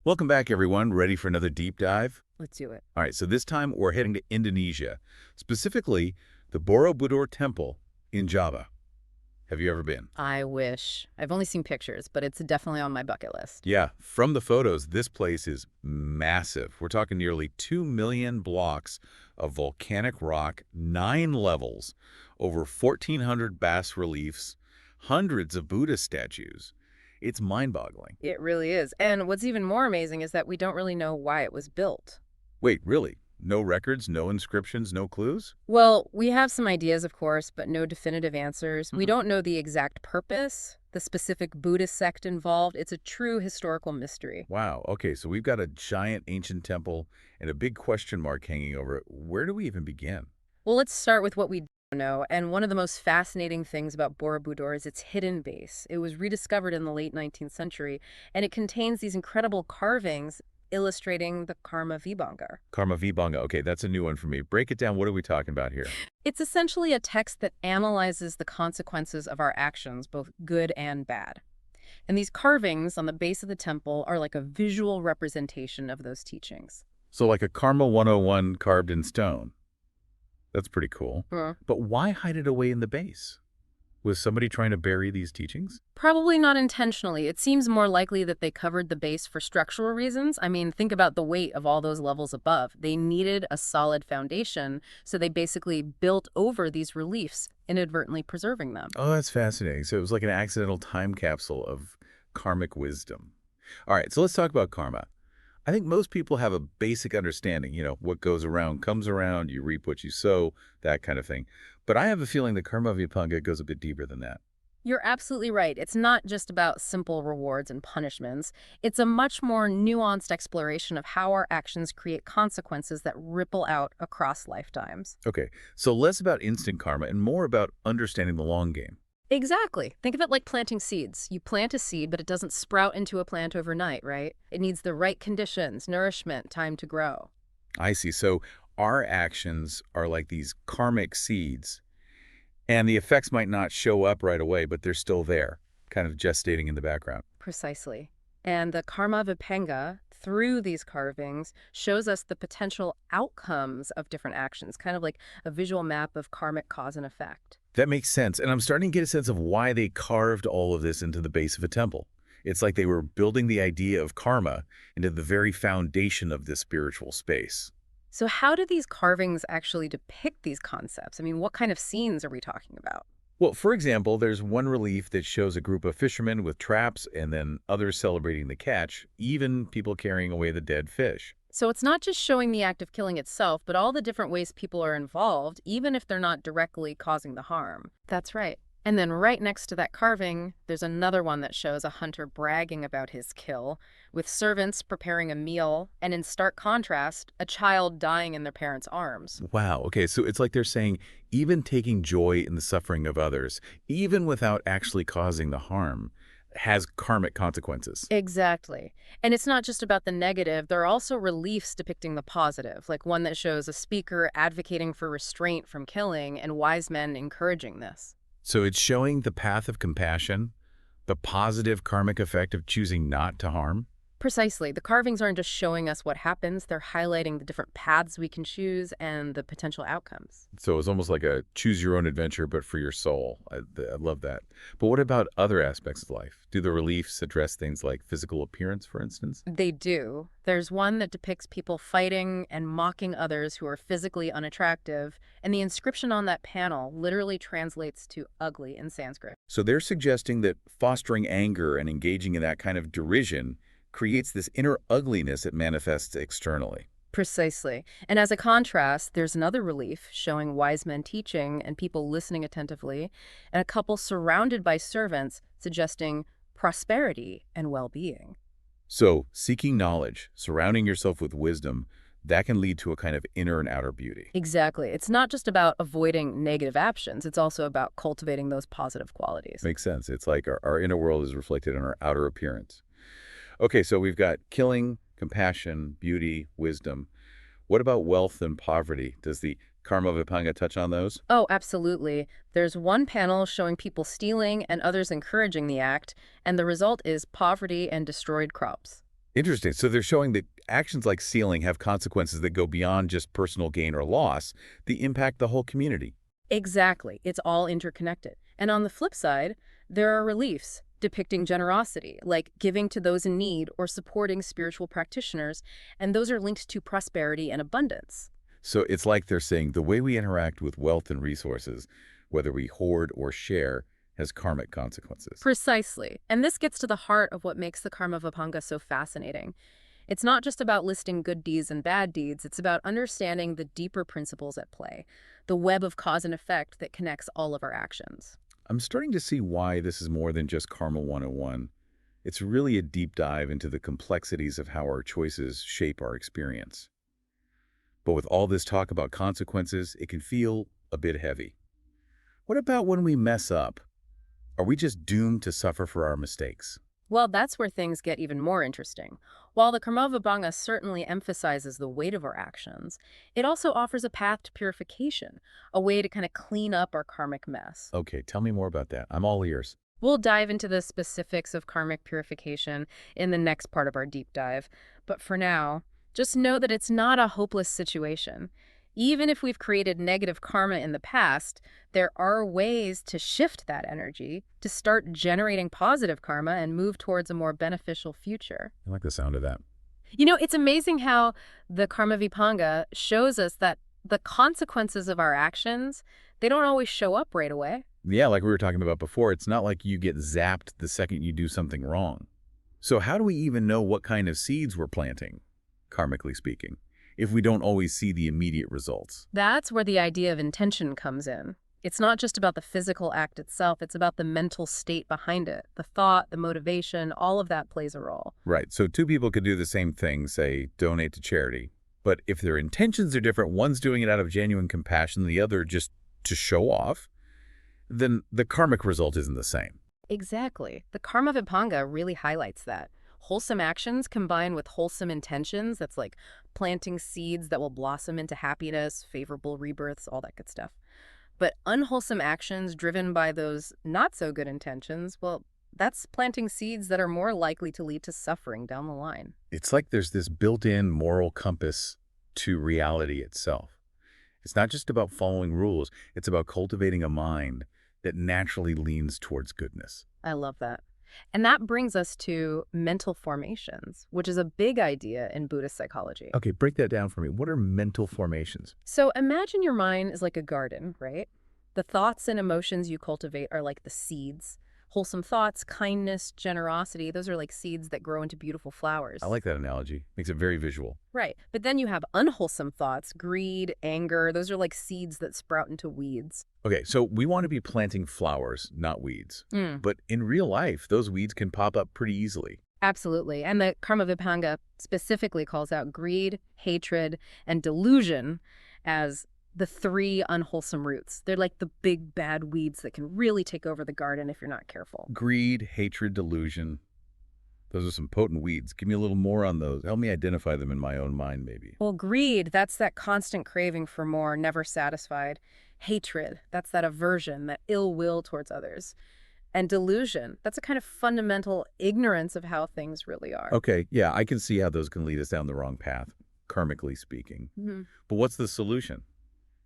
Welcome back, everyone. Ready for another deep dive? Let's do it. All right, so this time we're heading to Indonesia, specifically the Borobudur Temple in Java. Have you ever been? I wish. I've only seen pictures, but it's definitely on my bucket list. Yeah, from the photos, this place is massive. We're talking nearly 2 million blocks of volcanic rock, 9 levels, over 1,400 bas-reliefs, hundreds of Buddha statues. It's mind-boggling. It really is. And what's even more amazing is that we don't really know why it was built. Wait, really? No records, no inscriptions, no clues? Well, we have some ideas, of course, but no definitive answers. We Mhm. don't know the exact purpose, the specific Buddhist sect involved. It's a true historical mystery. Wow, okay, so we've got a giant ancient temple and a big question mark hanging over it. Where do we even begin? Well, let's start with what we don't know. And one of the most fascinating things about Borobudur is its hidden base. It was rediscovered in the late 19th century, and it contains these incredible carvings illustrating the Karmavibhanga. Karmavibhanga, okay, that's a new one for me. Break it down, what are we talking about here? It's essentially a text that analyzes the consequences of our actions, both good and bad. And these carvings on the base of the temple are like a visual representation of those teachings. So like a Karma 101 carved in stone. That's pretty cool. Hmm. But why hide it away in the base? Was somebody trying to bury these teachings? Probably not intentionally. It seems more likely that they covered the base for structural reasons. I mean, think about the weight of all those levels above. They needed a solid foundation, so they basically built over these reliefs, inadvertently preserving them. Oh, that's fascinating. So it was like an accidental time capsule of karmic wisdom. All right, so let's talk about karma. I think most people have a basic understanding, what goes around comes around, you reap what you sow, that kind of thing. But I have a feeling that Karma Vipanga goes a bit deeper than that. You're absolutely right. It's not just about simple rewards and punishments. It's a much more nuanced exploration of how our actions create consequences that ripple out across lifetimes. Okay, so less about instant karma and more about understanding the long game. Exactly. Think of it like planting seeds. You plant a seed, but it doesn't sprout into a plant overnight, right? It needs the right conditions, nourishment, time to grow. I see. So our actions are like these karmic seeds, and the effects might not show up right away, but they're still there, kind of gestating in the background. Precisely. And the Karmavibhanga, through these carvings, shows us the potential outcomes of different actions, kind of like a visual map of karmic cause and effect. That makes sense, and I'm starting to get a sense of why they carved all of this into the base of a temple. It's like they were building the idea of karma into the very foundation of this spiritual space. So how do these carvings actually depict these concepts? I mean, what kind of scenes are we talking about? Well, for example, there's one relief that shows a group of fishermen with traps and then others celebrating the catch, even people carrying away the dead fish. So it's not just showing the act of killing itself, but all the different ways people are involved, even if they're not directly causing the harm. That's right. And then right next to that carving, there's another one that shows a hunter bragging about his kill, with servants preparing a meal, and in stark contrast, a child dying in their parents' arms. Wow, okay, so it's like they're saying even taking joy in the suffering of others, even without actually causing the harm, has karmic consequences. Exactly. And it's not just about the negative. There are also reliefs depicting the positive, like one that shows a speaker advocating for restraint from killing and wise men encouraging this. So it's showing the path of compassion, the positive karmic effect of choosing not to harm. Precisely. The carvings aren't just showing us what happens, they're highlighting the different paths we can choose and the potential outcomes. So it's almost like a choose your own adventure, but for your soul. I love that. But what about other aspects of life? Do the reliefs address things like physical appearance, for instance? They do. There's one that depicts people fighting and mocking others who are physically unattractive, and the inscription on that panel literally translates to ugly in Sanskrit. So they're suggesting that fostering anger and engaging in that kind of derision creates this inner ugliness that manifests externally. Precisely. And as a contrast, there's another relief showing wise men teaching and people listening attentively, and a couple surrounded by servants suggesting prosperity and well-being. So seeking knowledge, surrounding yourself with wisdom, that can lead to a kind of inner and outer beauty. Exactly. It's not just about avoiding negative actions. It's also about cultivating those positive qualities. Makes sense. It's like our inner world is reflected in our outer appearance. Okay, so we've got killing, compassion, beauty, wisdom. What about wealth and poverty? Does the Karma Vipanga touch on those? Oh, absolutely. There's one panel showing people stealing and others encouraging the act, and the result is poverty and destroyed crops. Interesting. So they're showing that actions like sealing have consequences that go beyond just personal gain or loss. They impact the whole community. Exactly. It's all interconnected. And on the flip side, there are reliefs depicting generosity, like giving to those in need or supporting spiritual practitioners, and those are linked to prosperity and abundance. So it's like they're saying the way we interact with wealth and resources, whether we hoard or share, has karmic consequences. Precisely. And this gets to the heart of what makes the Karmavibhanga so fascinating. It's not just about listing good deeds and bad deeds, it's about understanding the deeper principles at play, the web of cause and effect that connects all of our actions. I'm starting to see why this is more than just Karma 101. It's really a deep dive into the complexities of how our choices shape our experience. But with all this talk about consequences, it can feel a bit heavy. What about when we mess up? Are we just doomed to suffer for our mistakes? Well, that's where things get even more interesting. While the Karmavibhanga certainly emphasizes the weight of our actions, it also offers a path to purification, a way to kind of clean up our karmic mess. Okay, tell me more about that. I'm all ears. We'll dive into the specifics of karmic purification in the next part of our deep dive. But for now, just know that it's not a hopeless situation. Even if we've created negative karma in the past, there are ways to shift that energy, to start generating positive karma and move towards a more beneficial future. I like the sound of that. You know, it's amazing how the Karmavibhanga shows us that the consequences of our actions, they don't always show up right away. Yeah, like we were talking about before, it's not like you get zapped the second you do something wrong. So how do we even know what kind of seeds we're planting, karmically speaking, if we don't always see the immediate results? That's where the idea of intention comes in. It's not just about the physical act itself, it's about the mental state behind it. The thought, the motivation, all of that plays a role. Right, so two people could do the same thing, say, donate to charity. But if their intentions are different, one's doing it out of genuine compassion, the other just to show off, then the karmic result isn't the same. Exactly. The Karmavibhanga really highlights that. Wholesome actions combined with wholesome intentions, that's like planting seeds that will blossom into happiness, favorable rebirths, all that good stuff. But unwholesome actions driven by those not-so-good intentions, well, that's planting seeds that are more likely to lead to suffering down the line. It's like there's this built-in moral compass to reality itself. It's not just about following rules, it's about cultivating a mind that naturally leans towards goodness. I love that. And that brings us to mental formations, which is a big idea in Buddhist psychology. Okay, break that down for me. What are mental formations? So imagine your mind is like a garden, right? The thoughts and emotions you cultivate are like the seeds. Wholesome thoughts, kindness, generosity, those are like seeds that grow into beautiful flowers. I like that analogy. Makes it very visual. Right. But then you have unwholesome thoughts, greed, anger, those are like seeds that sprout into weeds. Okay, so we want to be planting flowers, not weeds. Mm. But in real life, those weeds can pop up pretty easily. Absolutely. And the Karmavibhanga specifically calls out greed, hatred, and delusion as the three unwholesome roots. They're like the big bad weeds that can really take over the garden if you're not careful. Greed, hatred, delusion. Those are some potent weeds. Give me a little more on those. Help me identify them in my own mind, maybe. Well, greed, that's that constant craving for more, never satisfied. Hatred, that's that aversion, that ill will towards others. And delusion, that's a kind of fundamental ignorance of how things really are. Okay, yeah, I can see how those can lead us down the wrong path, karmically speaking. Mm-hmm. But what's the solution?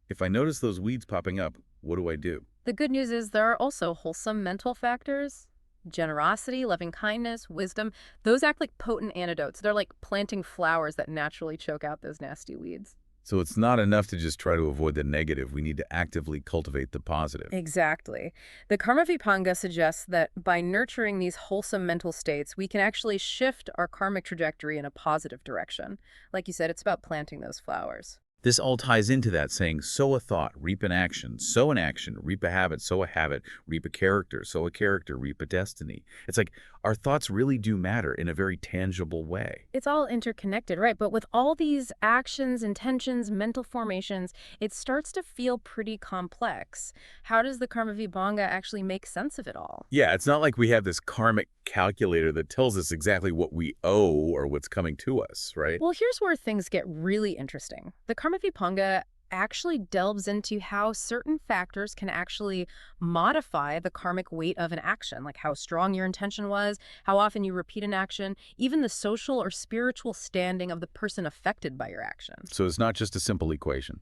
If I notice those weeds popping up, what do I do? The good news is there are also wholesome mental factors. Generosity, loving kindness, wisdom, those act like potent antidotes. They're like planting flowers that naturally choke out those nasty weeds. So it's not enough to just try to avoid the negative. We need to actively cultivate the positive. Exactly. The Karmavibhanga suggests that by nurturing these wholesome mental states, we can actually shift our karmic trajectory in a positive direction. Like you said, it's about planting those flowers. This all ties into that saying, sow a thought, reap an action, sow an action, reap a habit, sow a habit, reap a character, sow a character, reap a destiny. It's like our thoughts really do matter in a very tangible way. It's all interconnected, right? But with all these actions, intentions, mental formations, it starts to feel pretty complex. How does the Karmavibhanga actually make sense of it all? Yeah, it's not like we have this karmic calculator that tells us exactly what we owe or what's coming to us, right? Well, here's where things get really interesting. The Karmavibhanga actually delves into how certain factors can actually modify the karmic weight of an action, like how strong your intention was, how often you repeat an action, even the social or spiritual standing of the person affected by your action. So it's not just a simple equation.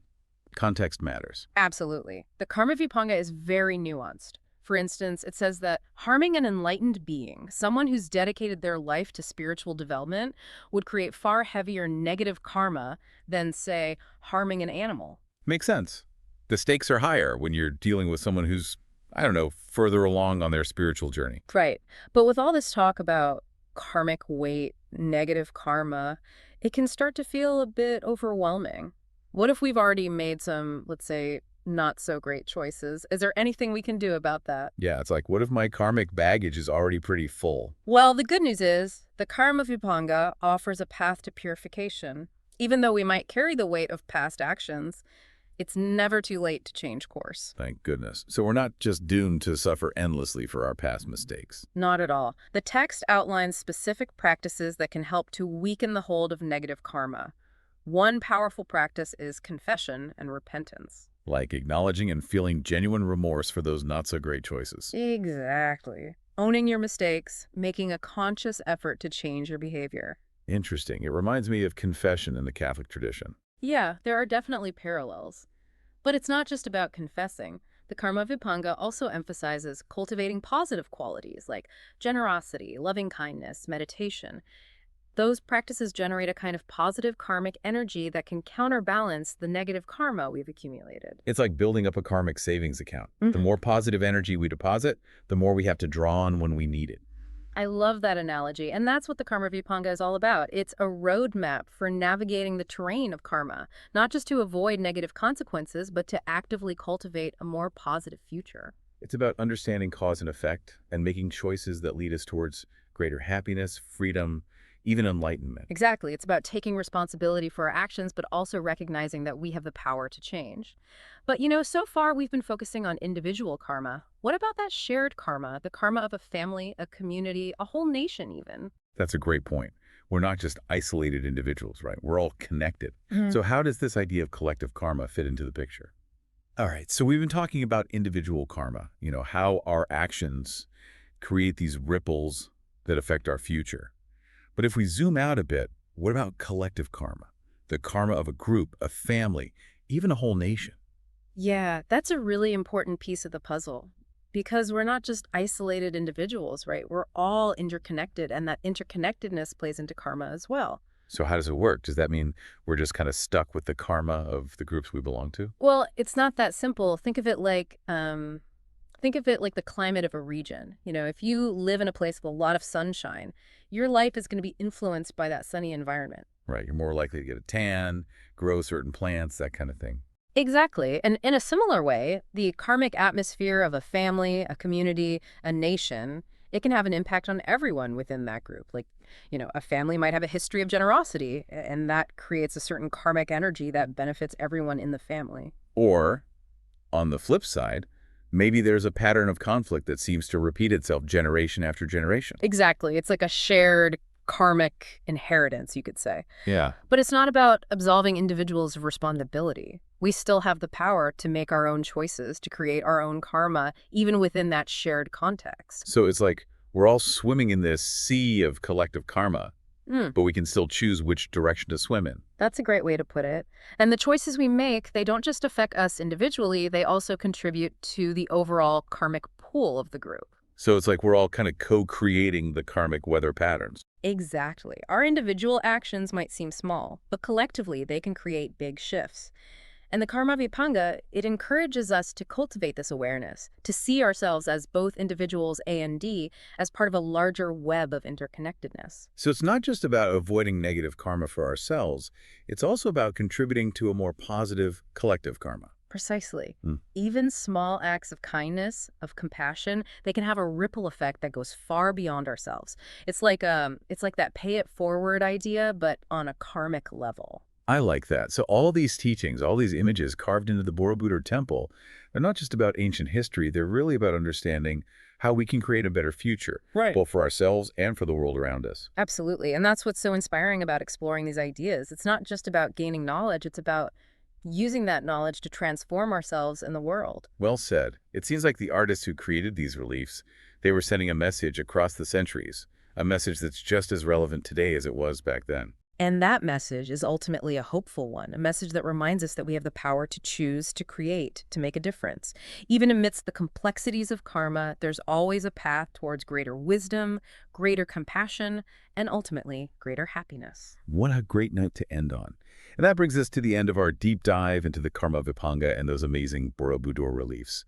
Context matters. Absolutely. The Karmavibhanga is very nuanced. For instance, it says that harming an enlightened being, someone who's dedicated their life to spiritual development, would create far heavier negative karma than, say, harming an animal. Makes sense. The stakes are higher when you're dealing with someone who's, I don't know, further along on their spiritual journey. Right. But with all this talk about karmic weight, negative karma, it can start to feel a bit overwhelming. What if we've already made some, let's say, not so great choices? Is there anything we can do about that? Yeah, it's like, what if my karmic baggage is already pretty full? Well, the good news is the Karmavibhanga offers a path to purification. Even though we might carry the weight of past actions, it's never too late to change course. Thank goodness. So we're not just doomed to suffer endlessly for our past mistakes. Not at all. The text outlines specific practices that can help to weaken the hold of negative karma. One powerful practice is confession and repentance. Like acknowledging and feeling genuine remorse for those not-so-great choices. Exactly. Owning your mistakes, making a conscious effort to change your behavior. Interesting. It reminds me of confession in the Catholic tradition. Yeah, there are definitely parallels. But it's not just about confessing. The Karmavibhanga also emphasizes cultivating positive qualities like generosity, loving kindness, meditation. Those practices generate a kind of positive karmic energy that can counterbalance the negative karma we've accumulated. It's like building up a karmic savings account. The more positive energy we deposit, the more we have to draw on when we need it. I love that analogy, and that's what the Karmavibhanga is all about. It's a roadmap for navigating the terrain of karma, not just to avoid negative consequences, but to actively cultivate a more positive future. It's about understanding cause and effect and making choices that lead us towards greater happiness, freedom, even enlightenment. Exactly. It's about taking responsibility for our actions, but also recognizing that we have the power to change. But so far we've been focusing on individual karma. What about that shared karma, the karma of a family, a community, a whole nation even? That's a great point. We're not just isolated individuals, right? We're all connected. So how does this idea of collective karma fit into the picture? All right, so we've been talking about individual karma, how our actions create these ripples that affect our future. But if we zoom out a bit, what about collective karma? The karma of a group, a family, even a whole nation. Yeah, that's a really important piece of the puzzle because we're not just isolated individuals, right? We're all interconnected, and that interconnectedness plays into karma as well. So how does it work? Does that mean we're just kind of stuck with the karma of the groups we belong to? Well, it's not that simple. Think of it like the climate of a region. If you live in a place with a lot of sunshine, your life is going to be influenced by that sunny environment. Right, you're more likely to get a tan, grow certain plants, that kind of thing. Exactly. And in a similar way, the karmic atmosphere of a family, a community, a nation, it can have an impact on everyone within that group. Like, a family might have a history of generosity, and that creates a certain karmic energy that benefits everyone in the family. Or, on the flip side, maybe there's a pattern of conflict that seems to repeat itself generation after generation. Exactly. It's like a shared karmic inheritance, you could say. Yeah. But it's not about absolving individuals of responsibility. We still have the power to make our own choices, to create our own karma, even within that shared context. So it's like we're all swimming in this sea of collective karma, but we can still choose which direction to swim in. That's a great way to put it. And the choices we make, they don't just affect us individually, they also contribute to the overall karmic pool of the group. So it's like we're all kind of co-creating the karmic weather patterns. Exactly. Our individual actions might seem small, but collectively they can create big shifts. And the Karmavibhanga, it encourages us to cultivate this awareness, to see ourselves as both individuals A and D, as part of a larger web of interconnectedness. So it's not just about avoiding negative karma for ourselves, it's also about contributing to a more positive collective karma. Precisely. Even small acts of kindness, of compassion, they can have a ripple effect that goes far beyond ourselves. It's like that pay it forward idea, but on a karmic level. I like that. So all these teachings, all these images carved into the Borobudur temple, they're not just about ancient history, they're really about understanding how we can create a better future, Right. both for ourselves and for the world around us. Absolutely. And that's what's so inspiring about exploring these ideas. It's not just about gaining knowledge, it's about using that knowledge to transform ourselves and the world. Well said. It seems like the artists who created these reliefs, they were sending a message across the centuries, a message that's just as relevant today as it was back then. And that message is ultimately a hopeful one, a message that reminds us that we have the power to choose, to create, to make a difference. Even amidst the complexities of karma, there's always a path towards greater wisdom, greater compassion, and ultimately, greater happiness. What a great note to end on. And that brings us to the end of our deep dive into the Karmavibhanga and those amazing Borobudur reliefs.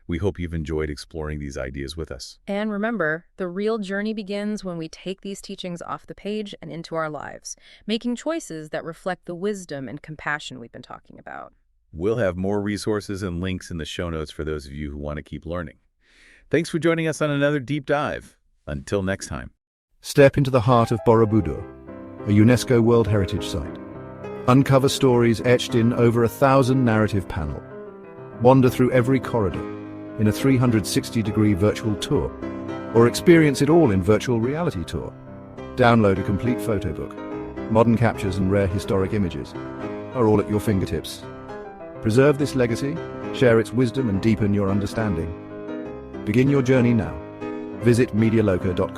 We hope you've enjoyed exploring these ideas with us. And remember, the real journey begins when we take these teachings off the page and into our lives, making choices that reflect the wisdom and compassion we've been talking about. We'll have more resources and links in the show notes for those of you who want to keep learning. Thanks for joining us on another deep dive. Until next time. Step into the heart of Borobudur, a UNESCO World Heritage Site. Uncover stories etched in over 1,000 narrative panels. Wander through every corridor in a 360-degree virtual tour, or experience it all in virtual reality tour. Download a complete photo book. Modern captures and rare historic images are all at your fingertips. Preserve this legacy, share its wisdom, and deepen your understanding. Begin your journey now. Visit MediaLoca.com.